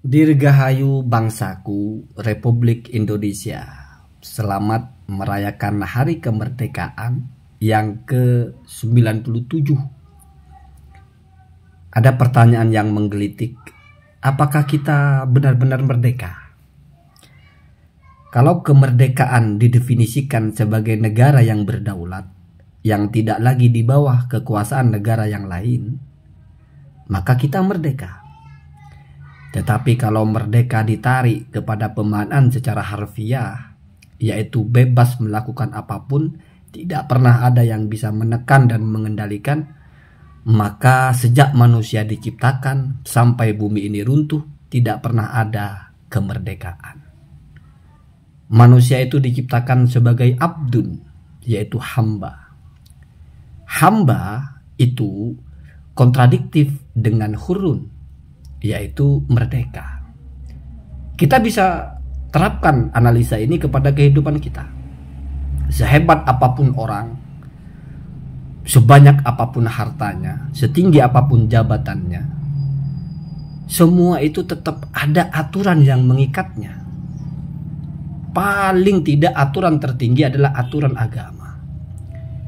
Dirgahayu bangsaku Republik Indonesia. Selamat merayakan hari kemerdekaan yang ke-97. Ada pertanyaan yang menggelitik. Apakah kita benar-benar merdeka? Kalau kemerdekaan didefinisikan sebagai negara yang berdaulat, yang tidak lagi di bawah kekuasaan negara yang lain, maka kita merdeka. Tetapi kalau merdeka ditarik kepada pemaknaan secara harfiah, yaitu bebas melakukan apapun, tidak pernah ada yang bisa menekan dan mengendalikan, maka sejak manusia diciptakan sampai bumi ini runtuh, tidak pernah ada kemerdekaan. Manusia itu diciptakan sebagai abdun, yaitu hamba. Hamba itu kontradiktif dengan hurun, yaitu merdeka. Kita bisa terapkan analisa ini kepada kehidupan kita. Sehebat apapun orang, sebanyak apapun hartanya, setinggi apapun jabatannya, semua itu tetap ada aturan yang mengikatnya. Paling tidak aturan tertinggi adalah aturan agama.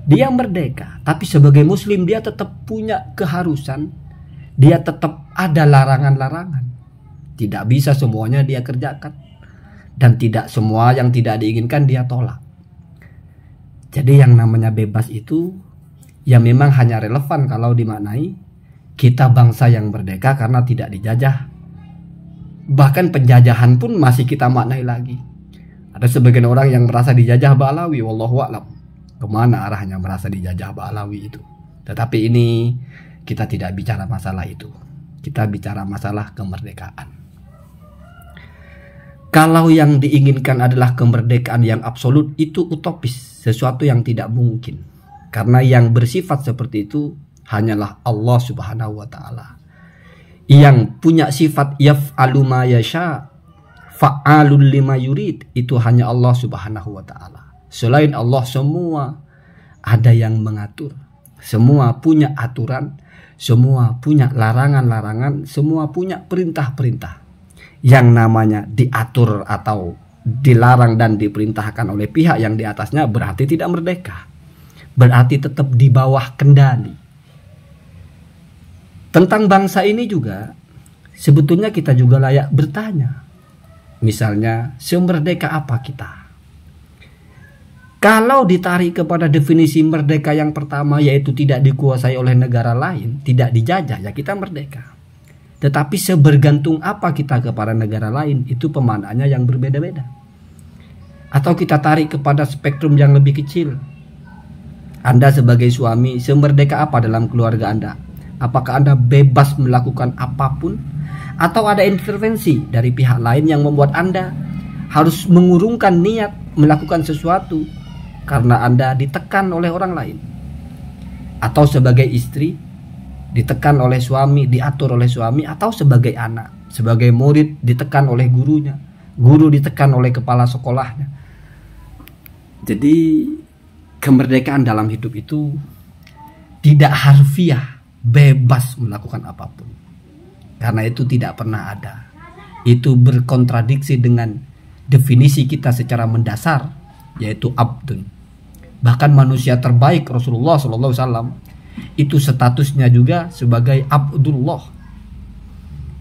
Dia merdeka, tapi sebagai muslim dia tetap punya keharusan. Dia tetap ada larangan-larangan. Tidak bisa semuanya dia kerjakan. Dan tidak semua yang tidak diinginkan dia tolak. Jadi yang namanya bebas itu ya memang hanya relevan kalau dimaknai kita bangsa yang merdeka karena tidak dijajah. Bahkan penjajahan pun masih kita maknai lagi. Ada sebagian orang yang merasa dijajah Ba'alawi, wallahu a'lam. Kemana arahnya merasa dijajah Ba'alawi itu? Tetapi ini kita tidak bicara masalah itu. Kita bicara masalah kemerdekaan. Kalau yang diinginkan adalah kemerdekaan yang absolut, itu utopis, sesuatu yang tidak mungkin. Karena yang bersifat seperti itu hanyalah Allah Subhanahu wa taala. Yang punya sifat yaf'alu ma yasha, fa'alul lima yurid, itu hanya Allah Subhanahu wa taala. Selain Allah semua ada yang mengatur. Semua punya aturan, semua punya larangan-larangan, semua punya perintah-perintah. Yang namanya diatur atau dilarang dan diperintahkan oleh pihak yang di atasnya berarti tidak merdeka. Berarti tetap di bawah kendali. Tentang bangsa ini juga sebetulnya kita juga layak bertanya. Misalnya, semerdeka apa kita? Kalau ditarik kepada definisi merdeka yang pertama, yaitu tidak dikuasai oleh negara lain, tidak dijajah, ya kita merdeka. Tetapi sebergantung apa kita kepada negara lain, itu pemaknaannya yang berbeda-beda. Atau kita tarik kepada spektrum yang lebih kecil. Anda sebagai suami, semerdeka apa dalam keluarga Anda? Apakah Anda bebas melakukan apapun? Atau ada intervensi dari pihak lain yang membuat Anda harus mengurungkan niat melakukan sesuatu karena Anda ditekan oleh orang lain? Atau sebagai istri ditekan oleh suami, diatur oleh suami, atau sebagai anak, sebagai murid ditekan oleh gurunya, guru ditekan oleh kepala sekolahnya. Jadi kemerdekaan dalam hidup itu tidak harfiah, bebas melakukan apapun. Karena itu tidak pernah ada. Itu berkontradiksi dengan definisi kita secara mendasar, yaitu abdun. Bahkan manusia terbaik Rasulullah SAW itu statusnya juga sebagai Abdullah.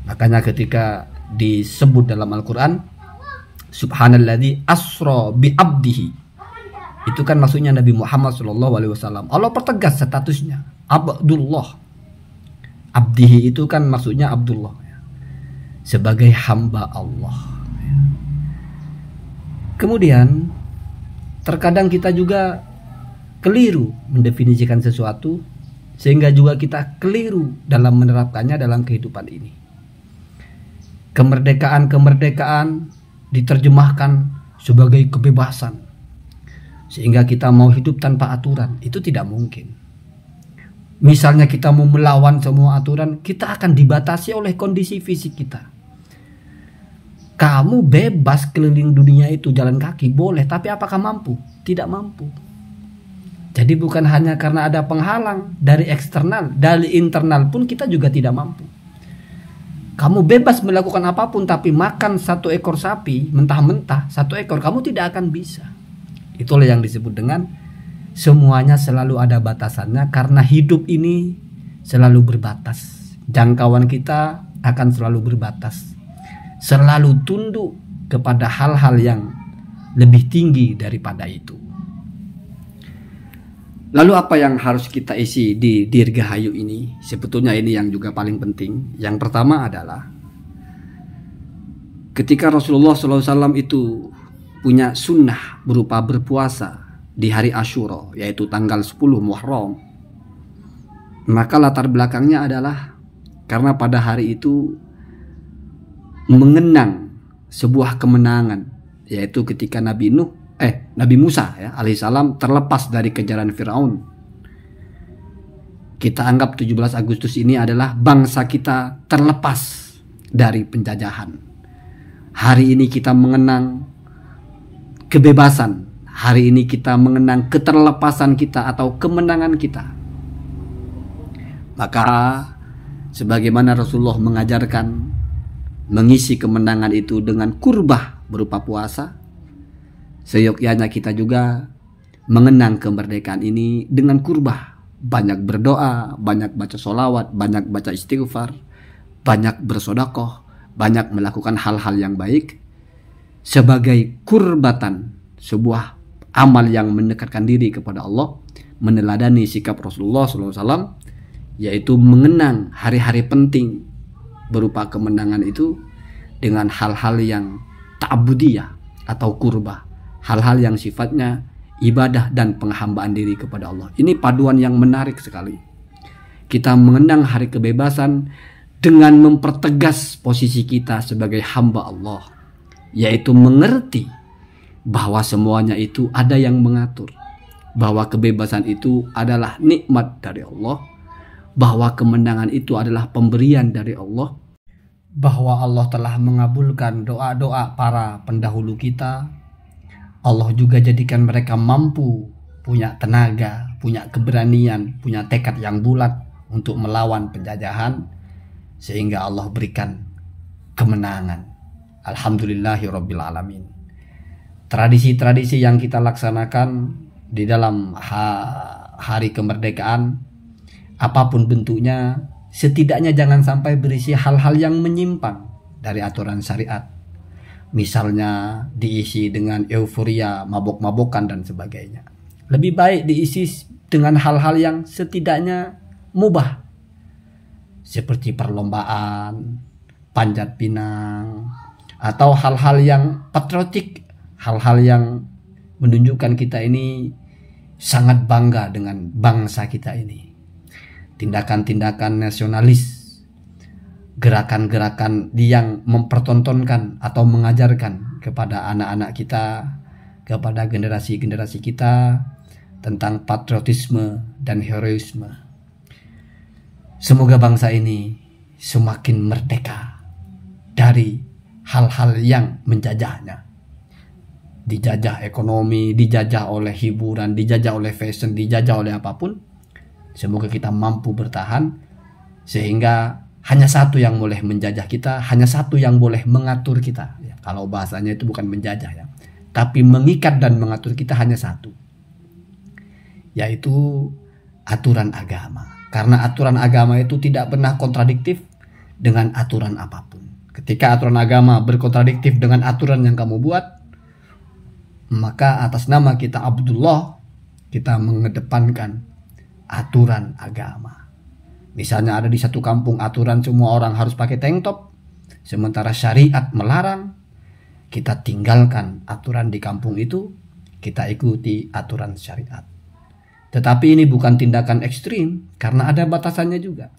Makanya ketika disebut dalam Al-Quran, Subhanalladzi asra bi abdihi, itu kan maksudnya Nabi Muhammad SAW. Allah pertegas statusnya Abdullah. Abdihi itu kan maksudnya Abdullah, sebagai hamba Allah. Kemudian terkadang kita juga keliru mendefinisikan sesuatu, sehingga juga kita keliru dalam menerapkannya dalam kehidupan ini. Kemerdekaan diterjemahkan sebagai kebebasan, sehingga kita mau hidup tanpa aturan. Itu tidak mungkin. Misalnya kita mau melawan semua aturan, kita akan dibatasi oleh kondisi fisik kita. Kamu bebas keliling dunia itu jalan kaki, boleh, tapi apakah mampu? Tidak mampu. Jadi bukan hanya karena ada penghalang dari eksternal, dari internal pun kita juga tidak mampu. Kamu bebas melakukan apapun, tapi makan 1 ekor sapi mentah-mentah, 1 ekor, kamu tidak akan bisa. Itulah yang disebut dengan semuanya selalu ada batasannya, karena hidup ini selalu berbatas. Jangkauan kita akan selalu berbatas. Selalu tunduk kepada hal-hal yang lebih tinggi daripada itu. Lalu apa yang harus kita isi di Dirgahayu ini? Sebetulnya ini yang juga paling penting. Yang pertama adalah ketika Rasulullah SAW itu punya sunnah berupa berpuasa di hari Asyura, yaitu tanggal 10 Muharram. Maka latar belakangnya adalah karena pada hari itu mengenang sebuah kemenangan, yaitu ketika Nabi Musa ya alaihissalam terlepas dari kejaran Firaun. Kita anggap 17 Agustus ini adalah bangsa kita terlepas dari penjajahan. Hari ini kita mengenang kebebasan. Hari ini kita mengenang keterlepasan kita atau kemenangan kita. Maka sebagaimana Rasulullah mengajarkan mengisi kemenangan itu dengan kurbah berupa puasa, seyogyanya kita juga mengenang kemerdekaan ini dengan kurbah. Banyak berdoa, banyak baca sholawat, banyak baca istighfar, banyak bersodakoh, banyak melakukan hal-hal yang baik sebagai kurbatan, sebuah amal yang mendekatkan diri kepada Allah, meneladani sikap Rasulullah SAW, yaitu mengenang hari-hari penting berupa kemenangan itu dengan hal-hal yang ta'budiyah atau kurbah, hal-hal yang sifatnya ibadah dan penghambaan diri kepada Allah. Ini paduan yang menarik sekali. Kita mengenang hari kebebasan dengan mempertegas posisi kita sebagai hamba Allah, yaitu mengerti bahwa semuanya itu ada yang mengatur, bahwa kebebasan itu adalah nikmat dari Allah, bahwa kemenangan itu adalah pemberian dari Allah, bahwa Allah telah mengabulkan doa-doa para pendahulu kita. Allah juga jadikan mereka mampu, punya tenaga, punya keberanian, punya tekad yang bulat untuk melawan penjajahan, sehingga Allah berikan kemenangan. Alhamdulillahirabbil alamin. Tradisi-tradisi yang kita laksanakan di dalam hari kemerdekaan, apapun bentuknya, setidaknya jangan sampai berisi hal-hal yang menyimpang dari aturan syariat. Misalnya diisi dengan euforia, mabok-mabokan dan sebagainya. Lebih baik diisi dengan hal-hal yang setidaknya mubah, seperti perlombaan, panjat pinang, atau hal-hal yang patriotik, hal-hal yang menunjukkan kita ini sangat bangga dengan bangsa kita ini. Tindakan-tindakan nasionalis, gerakan-gerakan yang mempertontonkan atau mengajarkan kepada anak-anak kita, kepada generasi-generasi kita tentang patriotisme dan heroisme. Semoga bangsa ini semakin merdeka dari hal-hal yang menjajahnya. Dijajah ekonomi, dijajah oleh hiburan, dijajah oleh fashion, dijajah oleh apapun. Semoga kita mampu bertahan sehingga hanya satu yang boleh menjajah kita, hanya satu yang boleh mengatur kita. Ya, kalau bahasanya itu bukan menjajah ya, tapi mengikat dan mengatur kita hanya satu, yaitu aturan agama. Karena aturan agama itu tidak pernah kontradiktif dengan aturan apapun. Ketika aturan agama berkontradiktif dengan aturan yang kamu buat, maka atas nama kita Abdullah, kita mengedepankan aturan agama. Misalnya ada di satu kampung aturan semua orang harus pakai tank top, sementara syariat melarang, kita tinggalkan aturan di kampung itu, kita ikuti aturan syariat. Tetapi ini bukan tindakan ekstrim, karena ada batasannya juga.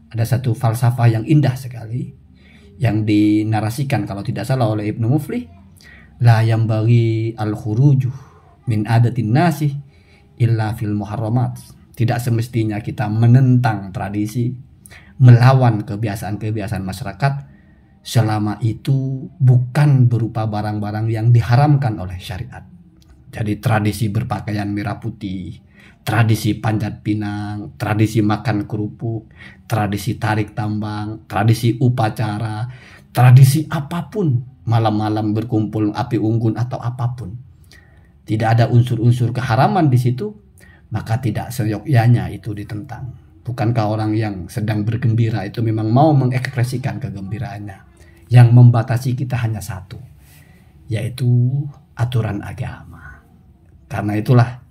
Ada satu falsafah yang indah sekali, yang dinarasikan kalau tidak salah oleh Ibnu Muflih, la yambaghi al-khuruju min adatin nasi illa fil muharramat. Tidak semestinya kita menentang tradisi, melawan kebiasaan-kebiasaan masyarakat, selama itu bukan berupa barang-barang yang diharamkan oleh syariat. Jadi tradisi berpakaian merah putih, tradisi panjat pinang, tradisi makan kerupuk, tradisi tarik tambang, tradisi upacara, tradisi apapun, malam-malam berkumpul api unggun atau apapun, tidak ada unsur-unsur keharaman di situ, maka tidak seyogyanya itu ditentang. Bukankah orang yang sedang bergembira itu memang mau mengekspresikan kegembiraannya? Yang membatasi kita hanya satu, yaitu aturan agama. Karena itulah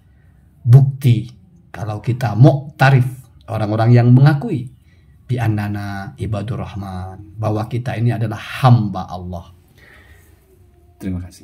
bukti kalau kita mu'tarif, orang-orang yang mengakui bi annana ibadur rahman, bahwa kita ini adalah hamba Allah. Terima kasih.